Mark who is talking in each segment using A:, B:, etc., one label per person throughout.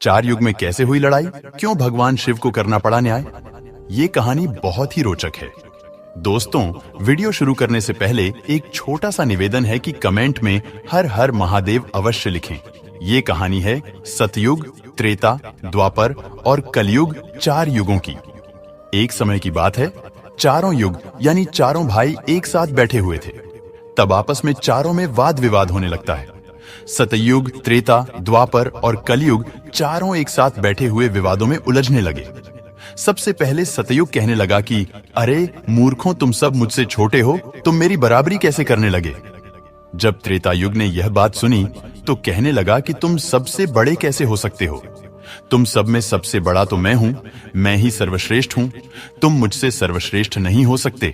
A: चार युग में कैसे हुई लड़ाई, क्यों भगवान शिव को करना पड़ा न्याय। ये कहानी बहुत ही रोचक है। दोस्तों, वीडियो शुरू करने से पहले एक छोटा सा निवेदन है कि कमेंट में हर हर महादेव अवश्य लिखें। ये कहानी है सतयुग, त्रेता, द्वापर और कलयुग, चार युगों की। एक समय की बात है, चारों युग यानी चारों भाई एक साथ बैठे हुए थे। तब आपस में चारों में वाद विवाद होने लगता है। सतयुग, त्रेता, द्वापर और कलयुग चारों एक साथ बैठे हुए विवादों में उलझने लगे। सबसे पहले सतयुग कहने लगा कि अरे मूर्खों, तुम सब मुझसे छोटे हो, तुम मेरी बराबरी कैसे करने लगे। जब त्रेता युग ने यह बात सुनी तो कहने लगा कि तुम सबसे बड़े कैसे हो सकते हो। तुम सब में सबसे बड़ा तो मैं हूं, मैं ही सर्वश्रेष्ठ हूं, तुम मुझसे सर्वश्रेष्ठ नहीं हो सकते।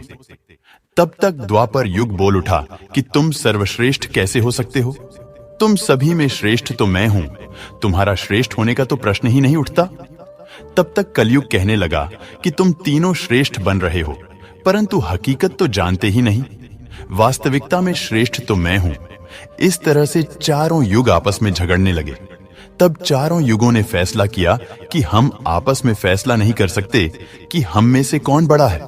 A: तब तक द्वापर युग बोल उठा कि तुम सर्वश्रेष्ठ कैसे हो सकते हो, तुम सभी में श्रेष्ठ तो मैं हूं, तुम्हारा श्रेष्ठ होने का तो प्रश्न ही नहीं उठता। तब तक कलयुग कहने लगा कि तुम तीनों श्रेष्ठ बन रहे हो, परंतु हकीकत तो जानते ही नहीं, वास्तविकता में श्रेष्ठ तो मैं हूं। इस तरह से चारों युग आपस में झगड़ने लगे। तब चारों युगों ने फैसला किया कि हम आपस में फैसला नहीं कर सकते कि हम में से कौन बड़ा है,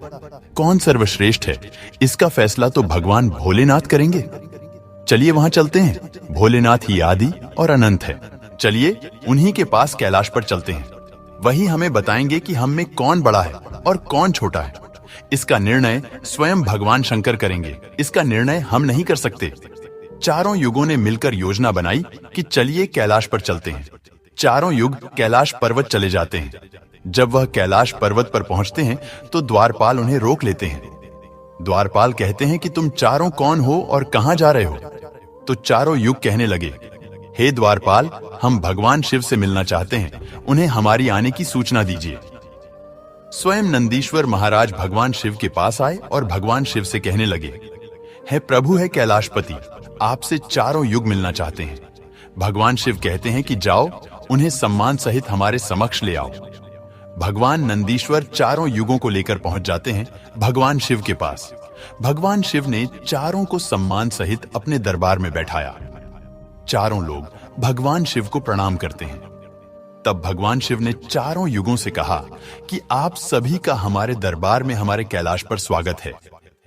A: कौन सर्वश्रेष्ठ है। इसका फैसला तो भगवान भोलेनाथ करेंगे। चलिए वहां चलते हैं। भोलेनाथ ही आदि और अनंत है। चलिए उन्हीं के पास कैलाश पर चलते हैं। वही हमें बताएंगे कि हम में कौन बड़ा है और कौन छोटा है। इसका निर्णय स्वयं भगवान शंकर करेंगे। इसका निर्णय हम नहीं कर सकते। चारों युगों ने मिलकर योजना बनाई कि चलिए कैलाश पर चलते हैं। चारों युग कैलाश पर्वत चले जाते हैं। जब वह कैलाश पर्वत पर पहुंचते हैं तो द्वारपाल उन्हें रोक लेते हैं। द्वारपाल कहते हैं कि तुम चारों कौन हो और कहां जा रहे हो। तो चारों युग कहने लगे, हे द्वारपाल, हम भगवान शिव से मिलना चाहते हैं, उन्हें हमारी आने की सूचना दीजिए। स्वयं नंदीश्वर महाराज भगवान शिव के पास आए और भगवान शिव से कहने लगे, हे प्रभु, है कैलाशपति, आपसे चारों युग मिलना चाहते हैं। भगवान शिव कहते हैं कि जाओ, उन्हें सम्मान सहित हमारे समक्ष ले आओ। भगवान नंदीश्वर चारों युगों को लेकर पहुंच जाते हैं भगवान शिव के पास। भगवान शिव ने चारों को सम्मान सहित अपने दरबार में बैठाया। चारों लोग भगवान शिव को प्रणाम करते हैं। तब भगवान शिव ने चारों युगों से कहा कि आप सभी का हमारे दरबार में, हमारे कैलाश पर स्वागत है।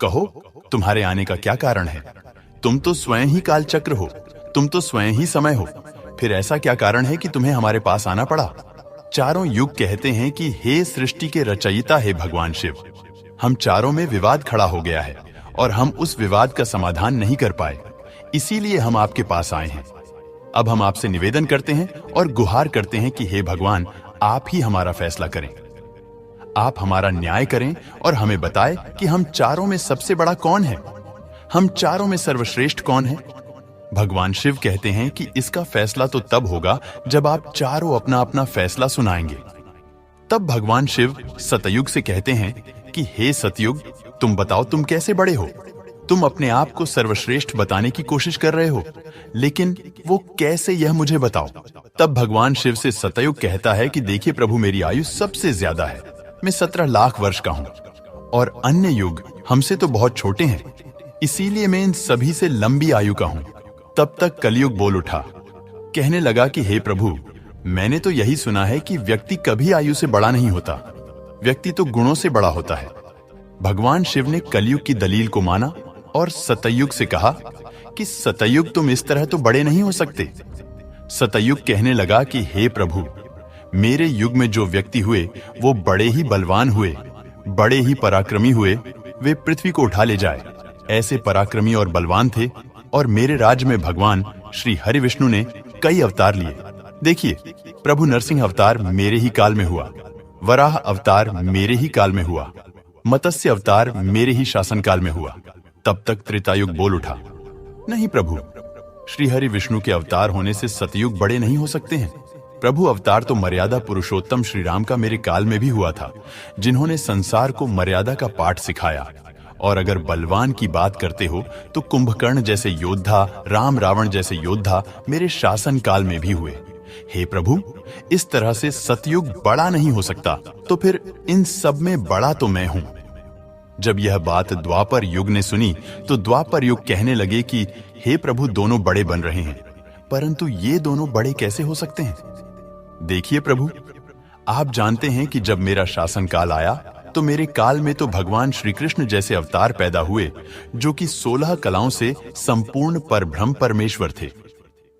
A: कहो, तुम्हारे आने का क्या कारण है। तुम तो स्वयं ही काल चक्र हो, तुम तो स्वयं ही समय हो, फिर ऐसा क्या कारण है कि तुम्हें हमारे पास आना पड़ा। चारों युग कहते हैं कि हे सृष्टि के रचयिता, हे भगवान शिव, हम चारों में विवाद खड़ा हो गया है और हम उस विवाद का समाधान नहीं कर पाए, इसीलिए हम आपके पास आए हैं। अब हम आपसे निवेदन करते हैं और गुहार करते हैं कि हे भगवान, आप ही हमारा फैसला करें, आप हमारा न्याय करें और हमें बताएं कि हम चारों में सबसे बड़ा कौन है, हम चारों में सर्वश्रेष्ठ कौन है। भगवान शिव कहते हैं कि इसका फैसला तो तब होगा जब आप चारों अपना अपना फैसला सुनाएंगे। तब भगवान शिव सतयुग से कहते हैं कि हे सतयुग, तुम बताओ, तुम कैसे बड़े हो। तुम अपने आप को सर्वश्रेष्ठ बताने की कोशिश कर रहे हो, लेकिन वो कैसे, यह मुझे बताओ। तब भगवान शिव से सतयुग कहता है कि देखिए प्रभु, मेरी आयु सबसे ज्यादा है, मैं 17 लाख वर्ष का हूं और अन्य युग हमसे तो बहुत छोटे हैं, इसीलिए मैं इन सभी से लंबी आयु का हूं। तब तक कलयुग बोल उठा, कहने लगा कि हे प्रभु, मैंने तो यही सुना है कि व्यक्ति कभी आयु से बड़ा नहीं होता, व्यक्ति तो गुणों से बड़ा होता है। भगवान शिव ने कलयुग की दलील को माना और सतयुग से कहा कि सतयुग, तुम इस तरह तो बड़े नहीं हो सकते। सतयुग कहने लगा कि हे प्रभु, मेरे युग में जो व्यक्ति हुए वो बड़े ही बलवान हुए, बड़े ही पराक्रमी हुए, वे पृथ्वी को उठा ले जाए, ऐसे पराक्रमी और बलवान थे। और मेरे राज्य में भगवान श्री हरि विष्णु ने कई अवतार लिए। देखिए, प्रभु नरसिंह अवतार मेरे ही काल में हुआ, वराह अवतार मेरे ही काल में हुआ, मत्स्य अवतार मेरे ही शासनकाल में हुआ। तब तक त्रेतायुग बोल उठा, नहीं प्रभु, श्री हरि विष्णु के अवतार होने से सतयुग बड़े नहीं हो सकते हैं। प्रभु अवतार तो मर्यादा पुरुषोत्तम श्री राम का मेरे काल में भी हुआ था, जिन्होंने संसार को मर्यादा का पाठ सिखाया। और अगर बलवान की बात करते हो तो कुंभकर्ण जैसे योद्धा, राम रावण जैसे योद्धा मेरे शासन काल में भी हुए। हे प्रभु, इस तरह से सतयुग बड़ा नहीं हो सकता, तो फिर इन सब में बड़ा तो मैं हूं। जब यह बात द्वापर युग ने सुनी तो द्वापर युग कहने लगे कि हे प्रभु, दोनों बड़े बन रहे हैं, परंतु ये दोनों बड़े कैसे हो सकते हैं। देखिए प्रभु, आप जानते हैं कि जब मेरा शासन काल आया तो मेरे काल में तो भगवान श्री कृष्ण जैसे अवतार पैदा हुए जो कि 16 कलाओं से संपूर्ण परब्रह्म परमेश्वर थे,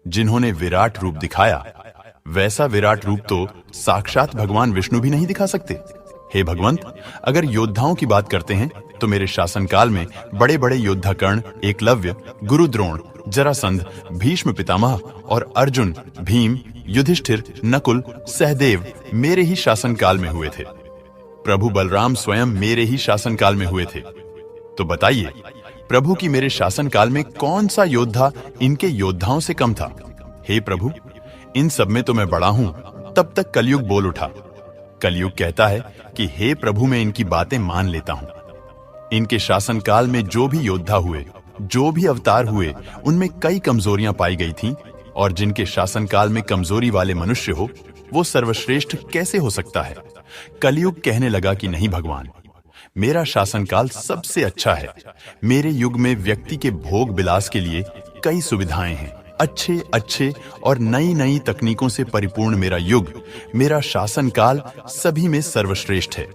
A: जिन्होंने विराट रूप दिखाया। वैसा विराट रूप तो साक्षात भगवान विष्णु भी नहीं दिखा सकते। हे भगवंत, अगर योद्धाओं की बात करते हैं तो मेरे शासनकाल में बड़े बड़े योद्धा कर्ण, एकलव्य, गुरु द्रोण, जरासंध, भीष्म पितामह और अर्जुन, भीम, युधिष्ठिर, नकुल, सहदेव मेरे ही शासनकाल में हुए थे। प्रभु बलराम स्वयं मेरे ही शासनकाल में हुए थे। तो बताइए, प्रभु की मेरे शासनकाल में कौन सा योद्धा इनके योद्धाओं से कम था? हे प्रभु, इन सब में तो मैं बड़ा हूं। तब तक कलयुग बोल उठा। कलयुग कहता है कि हे प्रभु, मैं इनकी बातें मान लेता हूं। इनके शासनकाल में जो भी योद्धा हुए, जो भी अवतार हुए, उनमें कई कमजोरियां पाई गई थीं, और जिनके शासनकाल में कमजोरी वाले मनुष्य हो, वो सर्वश्रेष्ठ कैसे हो सकता है? कलयुग कहने लगा कि नहीं भगवान, मेरा शासनकाल सबसे अच्छा है। मेरे युग में व्यक्ति के भोग विलास के लिए कई सुविधाएं हैं। अच्छे अच्छे और नई नई तकनीकों से परिपूर्ण मेरा युग, मेरा शासनकाल सभी में सर्वश्रेष्ठ है।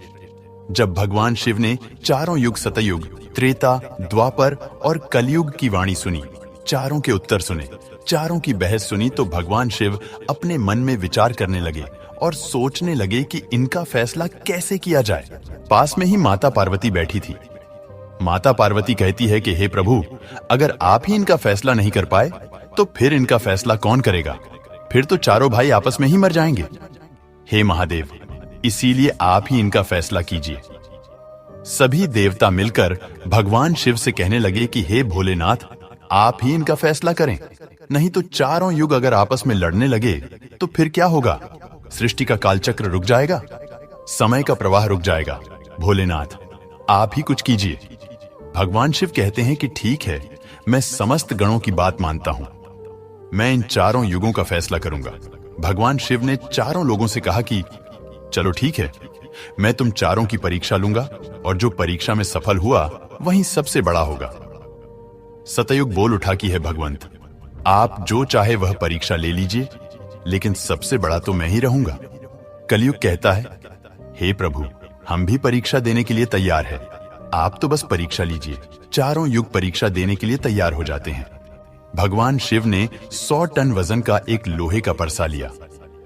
A: जब भगवान शिव ने चारों युग, सतयुग, त्रेता, द्वापर और कलयुग की वाणी सुनी, चारों के उत्तर सुने, चारों की बहस सुनी, तो भगवान शिव अपने मन में विचार करने लगे और सोचने लगे कि इनका फैसला कैसे किया जाए। पास में ही माता पार्वती बैठी थी। माता पार्वती कहती है कि हे प्रभु, अगर आप ही इनका फैसला नहीं कर पाए तो फिर इनका फैसला कौन करेगा? फिर तो चारों भाई आपस में ही मर जाएंगे। हे महादेव, इसीलिए आप ही इनका फैसला कीजिए। सभी देवता मिलकर भगवान शिव से कहने लगे कि हे भोलेनाथ, आप ही इनका फैसला करें, नहीं तो चारों युग अगर आपस में लड़ने लगे तो फिर क्या होगा? सृष्टि का कालचक्र रुक जाएगा, समय का प्रवाह रुक जाएगा। भोलेनाथ, आप ही कुछ कीजिए। भगवान शिव कहते हैं कि ठीक है, मैं समस्त गणों की बात मानता हूं, मैं इन चारों युगों का फैसला करूंगा। भगवान शिव ने चारों लोगों से कहा कि चलो ठीक है, मैं तुम चारों की परीक्षा लूंगा, और जो परीक्षा में सफल हुआ वही सबसे बड़ा होगा। सतयुग बोल उठा कि है भगवंत, आप जो चाहे वह परीक्षा ले लीजिए, लेकिन सबसे बड़ा तो मैं ही रहूंगा। कलयुग कहता है, हे प्रभु, हम भी परीक्षा देने के लिए तैयार है, आप तो बस परीक्षा लीजिए। चारों युग परीक्षा देने के लिए तैयार हो जाते हैं। भगवान शिव ने 100 टन वजन का एक लोहे का परसा लिया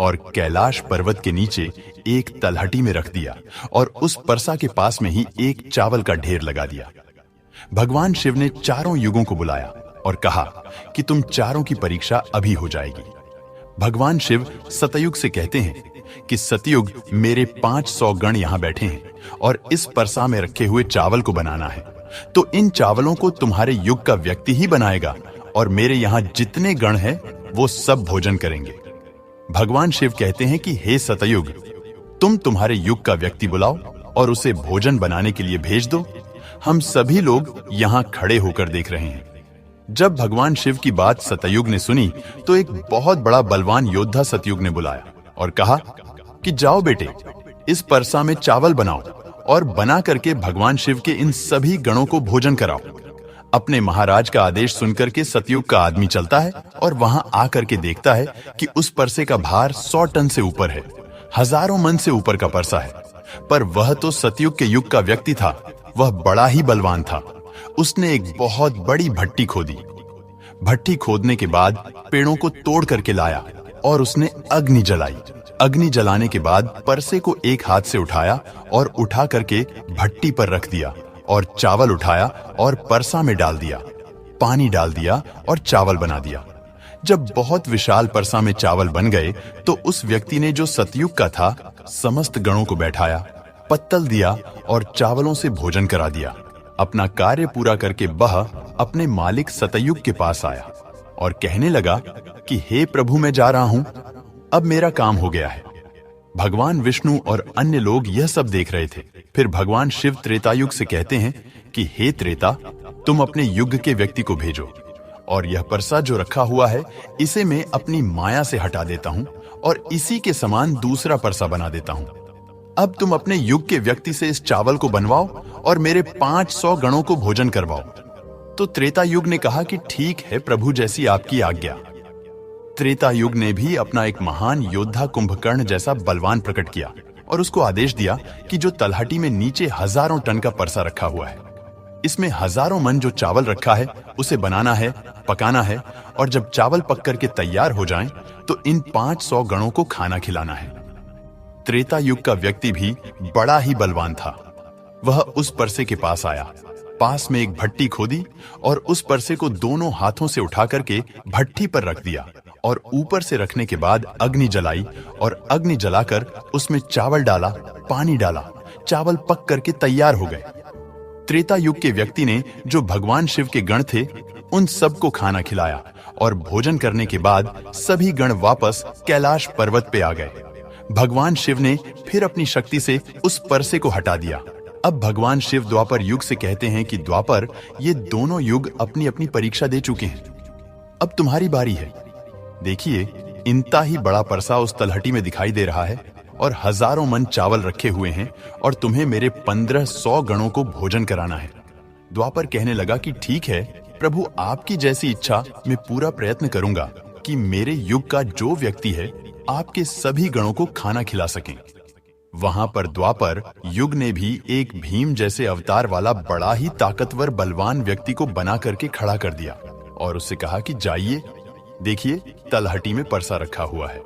A: और कैलाश पर्वत के नीचे एक तलहटी में रख दिया, और उस परसा के पास में ही एक चावल का ढेर लगा दिया। भगवान शिव ने चारों युगों को बुलाया और कहा कि तुम चारों की परीक्षा अभी हो जाएगी। भगवान शिव सतयुग से कहते हैं कि सतयुग, मेरे 500 गण यहां बैठे हैं और इस परसा में रखे हुए चावल को बनाना है, तो इन चावलों को तुम्हारे युग का व्यक्ति ही बनाएगा, और मेरे यहां जितने गण हैं वो सब भोजन करेंगे। भगवान शिव कहते हैं कि हे सतयुग, तुम तुम्हारे युग का व्यक्ति बुलाओ और उसे भोजन बनाने के लिए भेज दो। हम सभी लोग यहां खड़े होकर देख रहे हैं। जब भगवान शिव की बात सतयुग ने सुनी तो एक बहुत बड़ा बलवान योद्धा सतयुग ने बुलाया और कहा कि जाओ बेटे, इस परसा में चावल बनाओ और बना करके भगवान शिव के इन सभी गणों को भोजन कराओ। अपने महाराज का आदेश सुनकर के सतयुग का आदमी चलता है और वहां आकर के देखता है कि उस परसे का भार 100 टन से ऊपर है, हजारों मन से ऊपर का परसा है। पर वह तो सतयुग के युग का व्यक्ति था, वह बड़ा ही बलवान था। उसने एक बहुत बड़ी भट्टी खोदी। भट्टी खोदने के बाद पेड़ों को तोड़ करके लाया और उसने अग्नि जलाई। अग्नि जलाने के बाद परसे को एक हाथ से उठाया और उठा करके भट्टी पर रख दिया, और चावल उठाया और परसा में डाल दिया, पानी डाल दिया और चावल बना दिया। जब बहुत विशाल परसा में चावल बन गए तो उस व्यक्ति ने, जो सतयुग का था, समस्त गणों को बैठाया, पत्तल दिया और चावलों से भोजन करा दिया। अपना कार्य पूरा करके वह अपने मालिक सतयुग के पास आया और कहने लगा कि हे प्रभु, मैं जा रहा हूं, अब मेरा काम हो गया है। भगवान विष्णु और अन्य लोग यह सब देख रहे थे। फिर भगवान शिव त्रेतायुग से कहते हैं कि हे त्रेता, तुम अपने युग के व्यक्ति को भेजो, और यह परसा जो रखा हुआ है इसे मैं अपनी माया से हटा देता हूं और इसी के समान दूसरा परसा बना देता हूं। अब तुम अपने युग के व्यक्ति से इस चावल को बनवाओ और मेरे 500 गणों को भोजन करवाओ। तो त्रेता युग ने कहा कि ठीक है प्रभु, जैसी आपकी आज्ञा। त्रेता युग ने भी अपना एक महान योद्धा कुंभकर्ण जैसा बलवान प्रकट किया और उसको आदेश दिया कि जो तलहटी में नीचे हजारों टन का परसा रखा हुआ है, इसमें हजारों मन जो चावल रखा है उसे बनाना है, पकाना है, और जब चावल पक करके तैयार हो जाएं, तो इन 500 गणों को खाना खिलाना है। त्रेता युग का व्यक्ति भी बड़ा ही बलवान था। वह उस परसे के पास आया, पास में एक भट्टी खोदी और उस परसे को दोनों हाथों से उठा करके भट्टी पर रख दिया और ऊपर से रखने के बाद अग्नि जलाई और अग्नि जलाकर उसमें चावल डाला, पानी डाला, चावल पक करके तैयार हो गए। त्रेता युग के व्यक्ति ने जो भगवान शिव के गण थे उन सबको खाना खिलाया और भोजन करने के बाद सभी गण वापस कैलाश पर्वत पे आ गए। भगवान शिव ने फिर अपनी शक्ति से उस परसे को हटा दिया। अब भगवान शिव द्वापर युग से कहते हैं कि द्वापर, ये दोनों युग अपनी अपनी परीक्षा दे चुके हैं, अब तुम्हारी बारी है। देखिए, इनता ही बड़ा परसा उस तलहटी में दिखाई दे रहा है और हजारों मन चावल रखे हुए हैं और तुम्हें मेरे 1500 गणों को भोजन कराना है। द्वापर कहने लगा कि ठीक है प्रभु, आपकी जैसी इच्छा मैं पूरा प्रयत्न करूंगा कि मेरे युग का जो व्यक्ति है आपके सभी गणों को खाना खिला सकें। वहां पर द्वापर युग ने भी एक भीम जैसे अवतार वाला बड़ा ही ताकतवर बलवान व्यक्ति को बना करके खड़ा कर दिया और उससे कहा कि जाइए, देखिए तलहटी में परसा रखा हुआ है,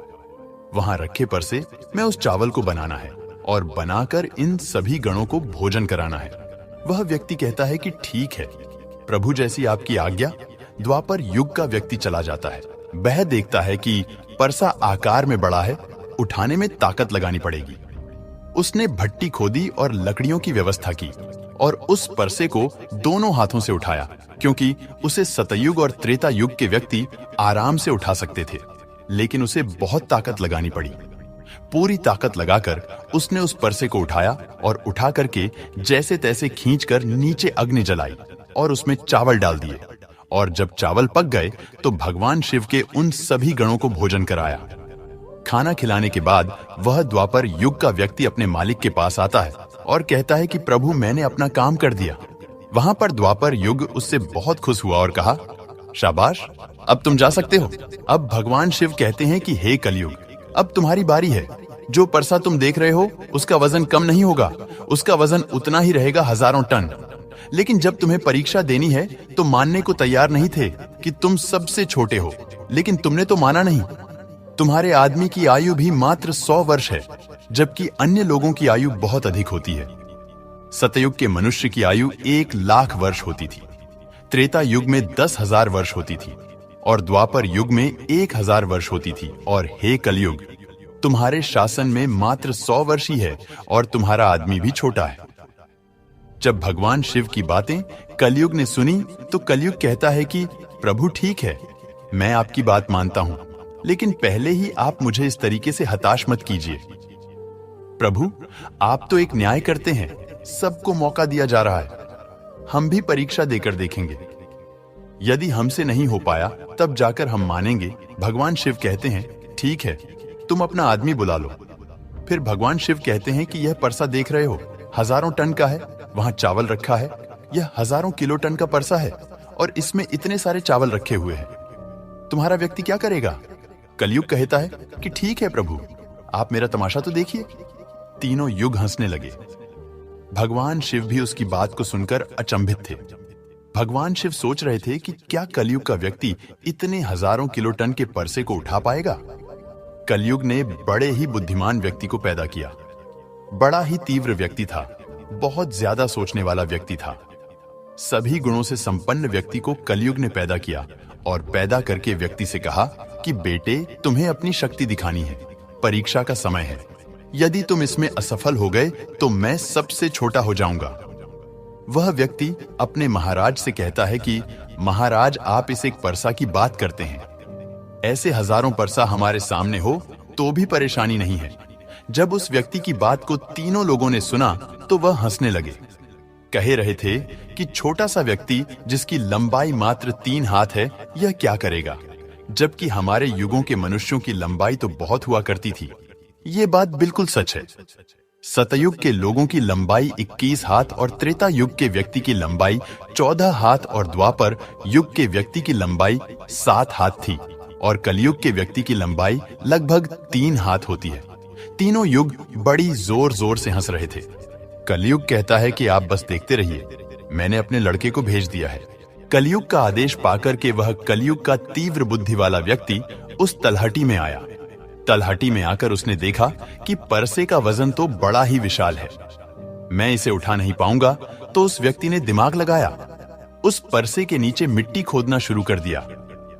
A: वहां रखे परसे में उस चावल को बनाना है और बनाकर इन सभी गणों को भोजन कराना है। वह व्यक्ति कहता है कि ठीक है प्रभु, जैसी आपकी आज्ञा। द्वापर युग का व्यक्ति चला जाता है। वह देखता है कि परसा आकार में बड़ा है, उठाने में ताकत लगानी पड़ेगी। उसने भट्टी खोदी और लकड़ियों की व्यवस्था की और उस परसे को दोनों हाथों से उठाया, क्योंकि उसे सतयुग और त्रेता युग के व्यक्ति आराम से उठा सकते थे, लेकिन उसे बहुत ताकत लगानी पड़ी। पूरी ताकत लगाकर उसने उस परसे को उठाया और उठा करके जैसे तैसे खींचकर नीचे अग्नि जलाई और उसमें चावल डाल दिए और जब चावल पक गए तो भगवान शिव के उन सभी गणों को भोजन कराया। खाना खिलाने के बाद वह द्वापर युग का व्यक्ति अपने मालिक के पास आता है और कहता है कि प्रभु, मैंने अपना काम कर दिया। वहां पर द्वापर युग उससे बहुत खुश हुआ और कहा, शाबाश, अब तुम जा सकते हो। अब भगवान शिव कहते हैं कि हे कलयुग, अब तुम्हारी बारी है। जो परसा तुम देख रहे हो उसका वजन कम नहीं होगा, उसका वजन उतना ही रहेगा, हजारों टन। लेकिन जब तुम्हें परीक्षा देनी है तो मानने को तैयार नहीं थे कि तुम सबसे छोटे हो, लेकिन तुमने तो माना नहीं। तुम्हारे आदमी की आयु भी मात्र 100 वर्ष है, जबकि अन्य लोगों की आयु बहुत अधिक होती है। सतयुग के मनुष्य की आयु 1,00,000 वर्ष होती थी, त्रेता युग में 10,000 वर्ष होती थी और द्वापर युग में 1,000 वर्ष होती थी। और हे कलयुग, तुम्हारे शासन में मात्र 100 वर्ष ही है और तुम्हारा आदमी भी छोटा है। जब भगवान शिव की बातें कलयुग ने सुनी तो कलयुग कहता है कि प्रभु ठीक है, मैं आपकी बात मानता हूं, लेकिन पहले ही आप मुझे इस तरीके से हताश मत कीजिए। प्रभु, आप तो एक न्याय करते हैं, सबको मौका दिया जा रहा है, हम भी परीक्षा देकर देखेंगे। यदि हमसे नहीं हो पाया तब जाकर हम मानेंगे। भगवान शिव कहते हैं ठीक है, तुम अपना आदमी बुला लो। फिर भगवान शिव कहते हैं कि यह परसा देख रहे हो, हजारों टन का है, वहां चावल रखा है, यह हजारों किलो टन का परसा है और इसमें इतने सारे चावल रखे हुए हैं, तुम्हारा व्यक्ति क्या करेगा? कलयुग कहता है कि ठीक है प्रभु, आप मेरा तमाशा तो देखिए। तीनों युग हंसने लगे। भगवान शिव भी उसकी बात को सुनकर अचंभित थे। भगवान शिव सोच रहे थे कि क्या कलयुग का व्यक्ति इतने हजारों किलो टन के परसे को उठा पाएगा? कलयुग ने बड़े ही बुद्धिमान व्यक्ति को पैदा किया। बड़ा ही तीव्र व्यक्ति था, बहुत ज्यादा सोचने वाला व्यक्ति था। सभी गुणों से संपन्न व्यक्ति को कलयुग ने पैदा किया और पैदा करके व्यक्ति से कहा कि बेटे, तुम्हें अपनी शक्ति दिखानी है, परीक्षा का समय है। यदि तुम इसमें असफल हो गए तो मैं सबसे छोटा हो जाऊंगा। वह व्यक्ति अपने महाराज से कहता है कि महाराज, आप इस एक परसा की बात करते हैं, ऐसे हजारों परसा हमारे सामने हो तो भी परेशानी नहीं है। जब उस व्यक्ति की बात को तीनों लोगों ने सुना तो वह हंसने लगे। कह रहे थे कि छोटा सा व्यक्ति जिसकी लंबाई मात्र 3 हाथ है, यह क्या करेगा, जबकि हमारे युगों के मनुष्यों की लंबाई तो बहुत हुआ करती थी। ये बात बिल्कुल सच है। सतयुग के लोगों की लंबाई 21 हाथ और त्रेता युग के व्यक्ति की लंबाई 14 हाथ और द्वापर युग के व्यक्ति की लंबाई 7 हाथ थी। और कलयुग के व्यक्ति की लंबाई लगभग 3 हाथ होती है। तीनों युग बड़ी जोर जोर से हंस रहे थे। कलयुग कहता है कि आप बस देखते रहिए, मैंने अपने लड़के को भेज दिया है। कलयुग का आदेश पाकर के वह कलयुग का तीव्र बुद्धि वाला व्यक्ति उस तलहटी में आया। तलहटी में आकर उसने देखा कि परसे का वजन तो बड़ा ही विशाल है, मैं इसे उठा नहीं पाऊंगा। तो उस व्यक्ति ने दिमाग लगाया, उस परसे के नीचे मिट्टी खोदना शुरू कर दिया।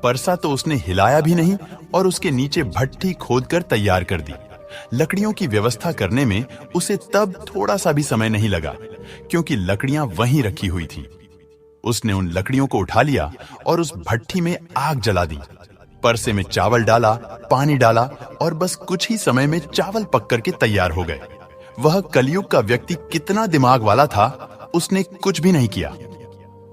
A: परसा तो उसने हिलाया भी नहीं और उसके नीचे भट्ठी खोदकर तैयार कर दी। लकड़ियों की व्यवस्था करने में उसे तब थोड़ा सा भी समय नहीं लगा, क्योंकि लकड़ियां वहीं रखी हुई थी। उसने उन लकड़ियों को उठा लिया और उस भट्ठी में आग जला दी। परसे में चावल डाला, पानी डाला और बस कुछ ही समय में चावल पक करके तैयार हो गए। वह कलयुग का व्यक्ति कितना दिमाग वाला था, उसने कुछ भी नहीं किया।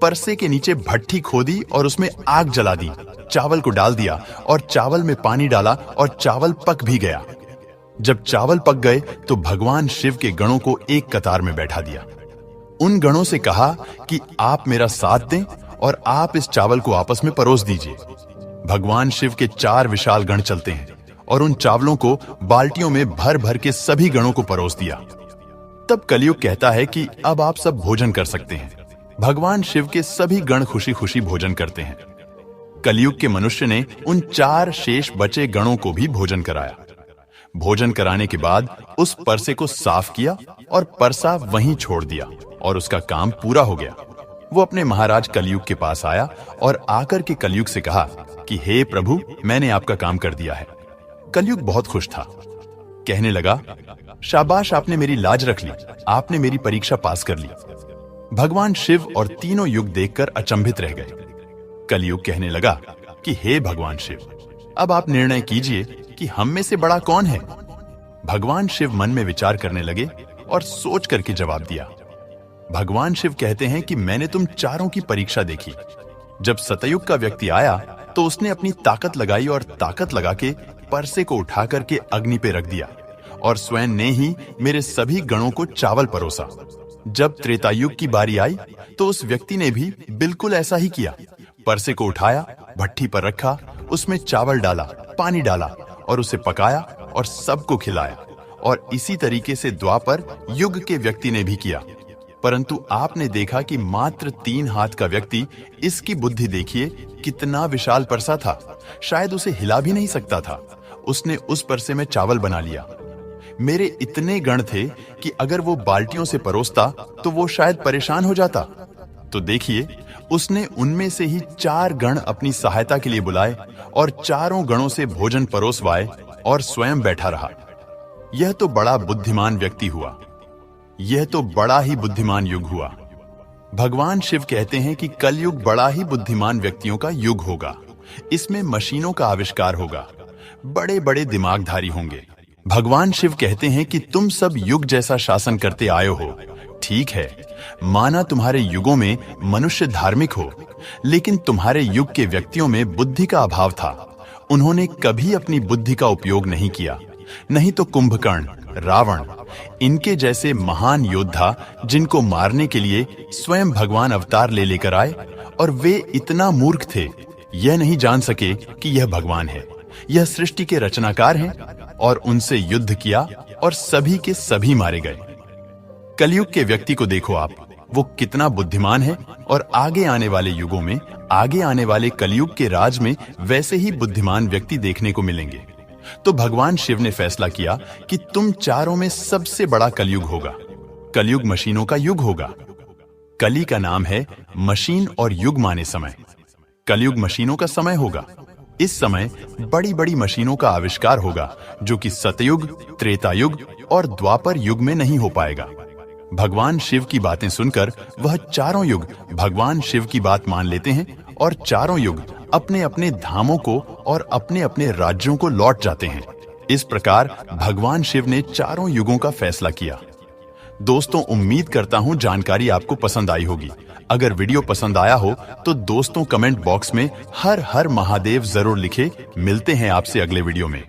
A: परसे के नीचे भट्ठी खोदी और उसमें आग जला दी, चावल को डाल दिया और चावल में पानी डाला और चावल पक भी गया। जब चावल पक गए तो भगवान शिव के गणों को एक कतार में बैठा दिया। उन गणों से कहा कि आप मेरा साथ दें और आप इस चावल को आपस में परोस दीजिए। भगवान शिव के 4 विशाल गण चलते हैं और उन चावलों को बाल्टियों में भर भर के सभी गणों को परोस दिया। तब कलयुग कहता है कि अब आप सब भोजन कर सकते हैं। भगवान शिव के सभी गण खुशी खुशी भोजन करते हैं। कलयुग के मनुष्य ने उन 4 शेष बचे गणों को भी भोजन कराया। भोजन कराने के बाद उस परसे को साफ किया और परसा वहीं छोड़ दिया और उसका काम पूरा हो गया। वो अपने महाराज कलयुग के पास आया और आकर के कलयुग से कहा कि हे प्रभु, मैंने आपका काम कर दिया है। कलयुग बहुत खुश था, कहने लगा, शाबाश, आपने मेरी लाज रख ली, आपने मेरी परीक्षा पास कर ली। भगवान शिव और तीनों युग देखकर अचंभित रह गए। कलयुग कहने लगा कि हे भगवान शिव, अब आप निर्णय कीजिए कि हम में से बड़ा कौन है। भगवान शिव मन में विचार करने लगे और सोच करके जवाब दिया। भगवान शिव कहते हैं कि मैंने तुम चारों की परीक्षा देखी। जब सतयुग का व्यक्ति आया तो उसने अपनी ताकत लगाई और ताकत लगा के परसे को उठा करके अग्नि पे रख दिया और स्वयं ने ही मेरे सभी गणों को चावल परोसा। जब त्रेतायुग की बारी आई तो उस व्यक्ति ने भी बिल्कुल ऐसा ही किया। परसे को उठाया, भट्ठी पर रखा, उसमें चावल डाला, पानी डाला और उसे पकाया और सबको खिलाया। और इसी तरीके से द्वापर युग के व्यक्ति ने भी किया। परंतु आपने देखा कि मात्र 3 हाथ का व्यक्ति, इसकी बुद्धि देखिए कितना विशाल परसा था, शायद उसे हिला भी नहीं सकता था। उसने उस परसे में चावल बना लिया। मेरे इतने गण थे कि अगर वो बाल्टियों से परोसता तो वो शायद परेशान हो जाता। तो देखिए, उसने उनमें से ही 4 गण अपनी सहायता के लिए बुलाए और चारों गणों से भोजन परोसवाए और स्वयं बैठा रहा। यह तो बड़ा बुद्धिमान व्यक्ति हुआ। यह तो बड़ा ही बुद्धिमान युग हुआ। भगवान शिव कहते हैं कि कलयुग बड़ा ही बुद्धिमान व्यक्तियों का युग होगा। इसमें मशीनों का आविष्कार होगा, बड़े बड़े दिमागधारी होंगे। भगवान शिव कहते हैं कि तुम सब युग जैसा शासन करते आए हो। ठीक है, माना तुम्हारे युगों में मनुष्य धार्मिक हो, लेकिन तुम्हारे युग के व्यक्तियों में बुद्धि का अभाव था। उन्होंने कभी अपनी बुद्धि का उपयोग नहीं किया। नहीं तो कुंभकर्ण, रावण, इनके जैसे महान योद्धा जिनको मारने के लिए स्वयं भगवान अवतार ले लेकर आए, और वे इतना मूर्ख थे, यह नहीं जान सके कि यह भगवान है, यह सृष्टि के रचनाकार हैं, और उनसे युद्ध किया और सभी के सभी मारे गए। कलयुग के व्यक्ति को देखो आप, वो कितना बुद्धिमान है, और आगे आने वाले युगों में, आगे आने वाले कलयुग के राज में वैसे ही बुद्धिमान व्यक्ति देखने को मिलेंगे। तो भगवान शिव ने फैसला किया कि तुम चारों में सबसे बड़ा कलयुग होगा। कलयुग मशीनों का युग होगा। कली का नाम है मशीन और युग माने समय। कलयुग मशीनों का समय होगा। इस समय बड़ी बड़ी मशीनों का आविष्कार होगा, जो कि सतयुग, त्रेतायुग और द्वापर युग में नहीं हो पाएगा। भगवान शिव की बातें सुनकर वह चारों युग भगवान शिव की बात मान लेते हैं और चारों युग अपने अपने धामों को और अपने अपने राज्यों को लौट जाते हैं। इस प्रकार भगवान शिव ने चारों युगों का फैसला किया। दोस्तों, उम्मीद करता हूं जानकारी आपको पसंद आई होगी। अगर वीडियो पसंद आया हो तो दोस्तों कमेंट बॉक्स में हर हर महादेव जरूर लिखें। मिलते हैं आपसे अगले वीडियो में।